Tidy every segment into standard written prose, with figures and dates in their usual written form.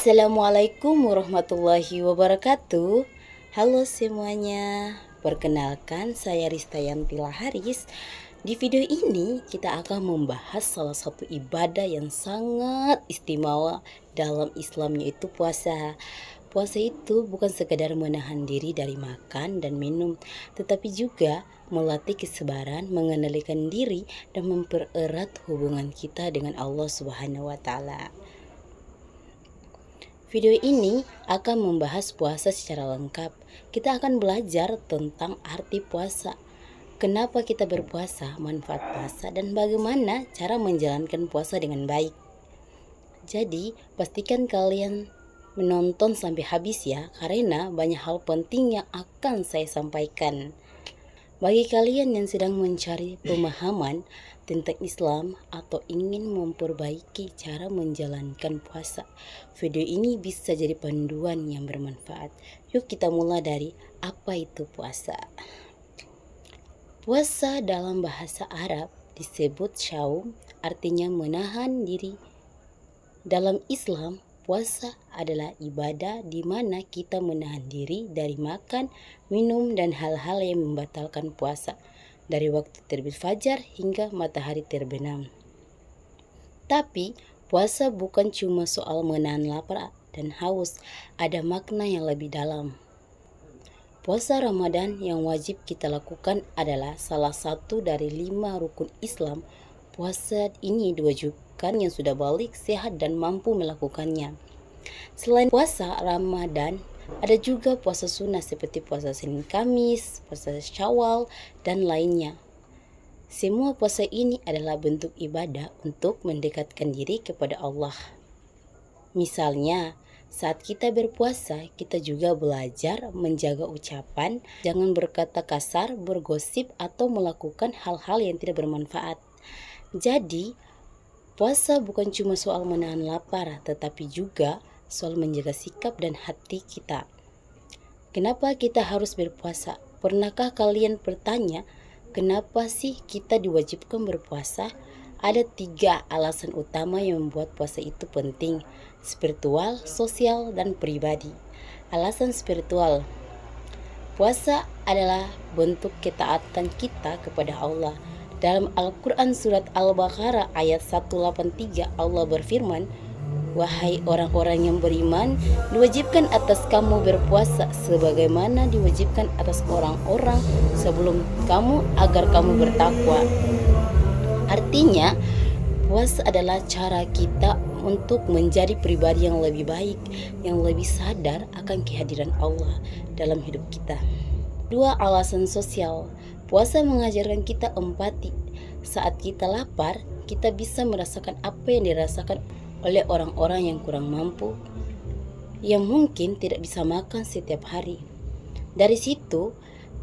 Assalamualaikum warahmatullahi wabarakatuh. Halo semuanya, perkenalkan saya Ristayanti Laharis. Di video ini kita akan membahas salah satu ibadah yang sangat istimewa dalam Islam, yaitu puasa. Puasa itu bukan sekadar menahan diri dari makan dan minum, tetapi juga melatih kesabaran, mengendalikan diri, dan mempererat hubungan kita dengan Allah Subhanahu wa Ta'ala. Video ini akan membahas puasa secara lengkap. Kita akan belajar tentang arti puasa, kenapa kita berpuasa, manfaat puasa, dan bagaimana cara menjalankan puasa dengan baik. Jadi, pastikan kalian menonton sampai habis ya, karena banyak hal penting yang akan saya sampaikan. Bagi kalian yang sedang mencari pemahaman tentang Islam atau ingin memperbaiki cara menjalankan puasa, video ini bisa jadi panduan yang bermanfaat. Yuk kita mulai dari apa itu puasa. Puasa dalam bahasa Arab disebut syaum, artinya menahan diri. Dalam Islam, puasa adalah ibadah di mana kita menahan diri dari makan, minum, dan hal-hal yang membatalkan puasa, dari waktu terbit fajar hingga matahari terbenam. Tapi, puasa bukan cuma soal menahan lapar dan haus, ada makna yang lebih dalam. Puasa Ramadan yang wajib kita lakukan adalah salah satu dari 5 rukun Islam. Puasa ini diwajibkan yang sudah balik, sehat, dan mampu melakukannya. Selain puasa Ramadan, ada juga puasa sunnah seperti puasa Senin Kamis, puasa Syawal, dan lainnya. Semua puasa ini adalah bentuk ibadah untuk mendekatkan diri kepada Allah. Misalnya, saat kita berpuasa, kita juga belajar menjaga ucapan, jangan berkata kasar, bergosip, atau melakukan hal-hal yang tidak bermanfaat. Jadi, puasa bukan cuma soal menahan lapar, tetapi juga soal menjaga sikap dan hati kita. Kenapa kita harus berpuasa? Pernahkah kalian bertanya, kenapa sih kita diwajibkan berpuasa? Ada 3 alasan utama yang membuat puasa itu penting: spiritual, sosial, dan pribadi. Alasan spiritual. Puasa adalah bentuk ketaatan kita kepada Allah. Dalam Al-Quran surat Al-Baqarah ayat 183, Allah berfirman, "Wahai orang-orang yang beriman, diwajibkan atas kamu berpuasa sebagaimana diwajibkan atas orang-orang sebelum kamu agar kamu bertakwa." Artinya, puasa adalah cara kita untuk menjadi pribadi yang lebih baik, yang lebih sadar akan kehadiran Allah dalam hidup kita. 2. Alasan sosial. Puasa mengajarkan kita empati. Saat kita lapar, kita bisa merasakan apa yang dirasakan oleh orang-orang yang kurang mampu, yang mungkin tidak bisa makan setiap hari. Dari situ,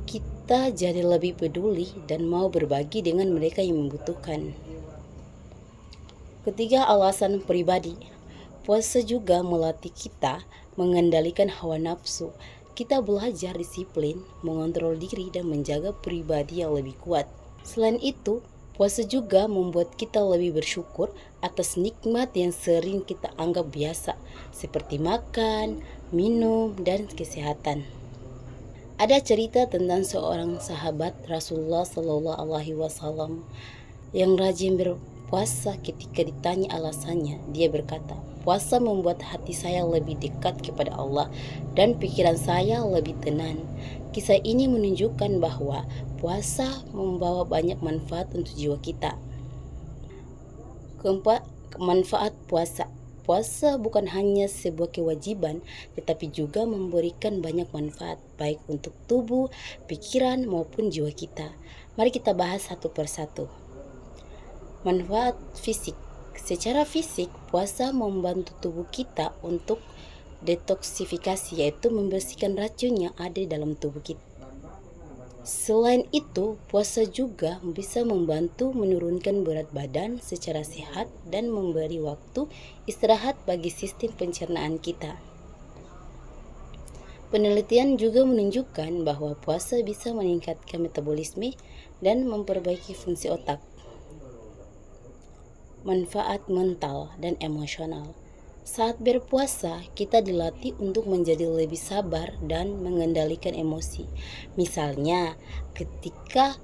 kita jadi lebih peduli dan mau berbagi dengan mereka yang membutuhkan. Ketiga, alasan pribadi. Puasa juga melatih kita mengendalikan hawa nafsu. Kita belajar disiplin, mengontrol diri, dan menjaga pribadi yang lebih kuat. Selain itu, puasa juga membuat kita lebih bersyukur atas nikmat yang sering kita anggap biasa, seperti makan, minum, dan kesehatan. Ada cerita tentang seorang sahabat Rasulullah SAW yang rajin berpuasa. Ketika ditanya alasannya, dia berkata, "Puasa membuat hati saya lebih dekat kepada Allah dan pikiran saya lebih tenang." Kisah ini menunjukkan bahwa puasa membawa banyak manfaat untuk jiwa kita. Keempat, manfaat puasa. Puasa bukan hanya sebuah kewajiban, tetapi juga memberikan banyak manfaat, baik untuk tubuh, pikiran, maupun jiwa kita. Mari kita bahas satu persatu. Manfaat fisik. Secara fisik, puasa membantu tubuh kita untuk detoksifikasi, yaitu membersihkan racun yang ada dalam tubuh kita. Selain itu, puasa juga bisa membantu menurunkan berat badan secara sehat dan memberi waktu istirahat bagi sistem pencernaan kita. Penelitian juga menunjukkan bahwa puasa bisa meningkatkan metabolisme dan memperbaiki fungsi otak. Manfaat mental dan emosional. Saat berpuasa, kita dilatih untuk menjadi lebih sabar dan mengendalikan emosi. Misalnya, ketika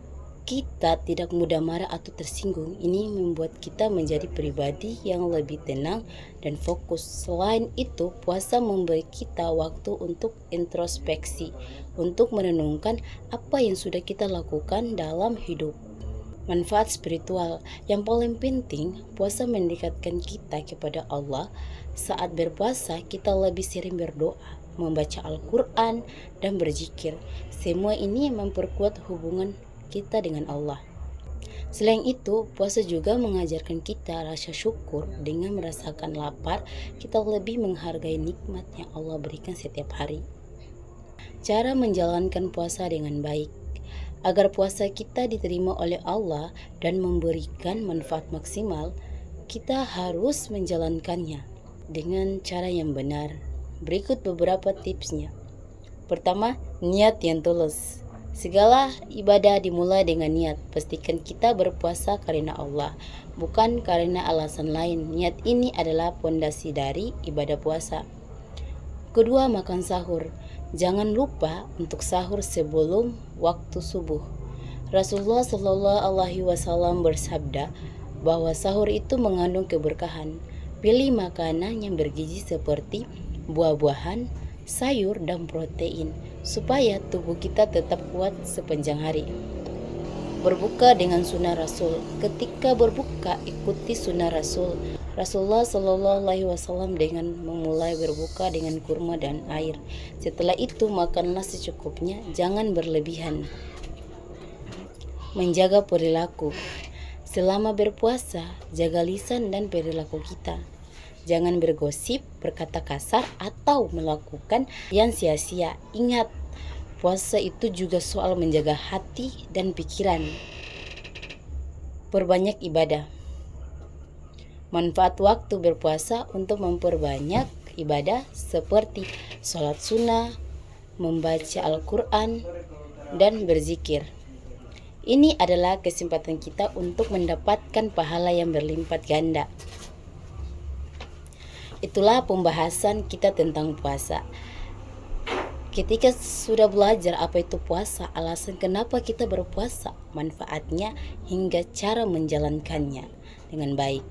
kita tidak mudah marah atau tersinggung, ini membuat kita menjadi pribadi yang lebih tenang dan fokus. Selain itu, puasa memberi kita waktu untuk introspeksi, untuk merenungkan apa yang sudah kita lakukan dalam hidup. Manfaat spiritual yang paling penting, puasa mendekatkan kita kepada Allah. Saat berpuasa, kita lebih sering berdoa, membaca Al-Quran, dan berzikir. Semua ini memperkuat hubungan kita dengan Allah. Selain itu, puasa juga mengajarkan kita rasa syukur. Dengan merasakan lapar, kita lebih menghargai nikmat yang Allah berikan setiap hari. Cara menjalankan puasa dengan baik. Agar puasa kita diterima oleh Allah dan memberikan manfaat maksimal, kita harus menjalankannya dengan cara yang benar. Berikut beberapa tipsnya. Pertama, niat yang tulus. Segala ibadah dimulai dengan niat. Pastikan kita berpuasa karena Allah, bukan karena alasan lain. Niat ini adalah pondasi dari ibadah puasa. Kedua, makan sahur. Jangan lupa untuk sahur sebelum waktu subuh. Rasulullah Shallallahu Alaihi Wasallam bersabda bahwa sahur itu mengandung keberkahan. Pilih makanan yang bergizi seperti buah-buahan, sayur, dan protein supaya tubuh kita tetap kuat sepanjang hari. Berbuka dengan sunnah Rasul. Ketika berbuka, ikuti sunnah Rasul. Rasulullah Shallallahu Alaihi Wasallam dengan memulai berbuka dengan kurma dan air. Setelah itu makanlah secukupnya, jangan berlebihan. Menjaga perilaku. Selama berpuasa, jaga lisan dan perilaku kita. Jangan bergosip, berkata kasar, atau melakukan yang sia-sia. Ingat, puasa itu juga soal menjaga hati dan pikiran. Perbanyak ibadah. Manfaat waktu berpuasa untuk memperbanyak ibadah seperti sholat sunnah, membaca Al-Quran, dan berzikir. Ini adalah kesempatan kita untuk mendapatkan pahala yang berlipat ganda. Itulah pembahasan kita tentang puasa. Ketika sudah belajar apa itu puasa, alasan kenapa kita berpuasa, manfaatnya, hingga cara menjalankannya dengan baik.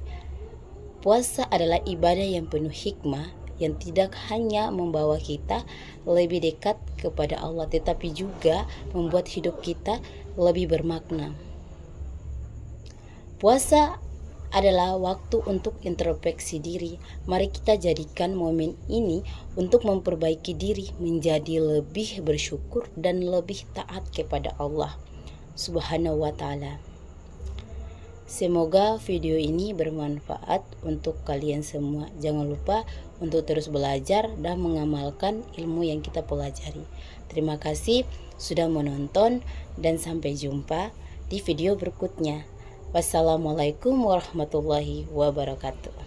Puasa adalah ibadah yang penuh hikmah, yang tidak hanya membawa kita lebih dekat kepada Allah, tetapi juga membuat hidup kita lebih bermakna. Puasa adalah waktu untuk introspeksi diri. Mari kita jadikan momen ini untuk memperbaiki diri, menjadi lebih bersyukur dan lebih taat kepada Allah Subhanahu wa Ta'ala. Semoga video ini bermanfaat untuk kalian semua. Jangan lupa untuk terus belajar dan mengamalkan ilmu yang kita pelajari. Terima kasih sudah menonton dan sampai jumpa di video berikutnya. Wassalamualaikum warahmatullahi wabarakatuh.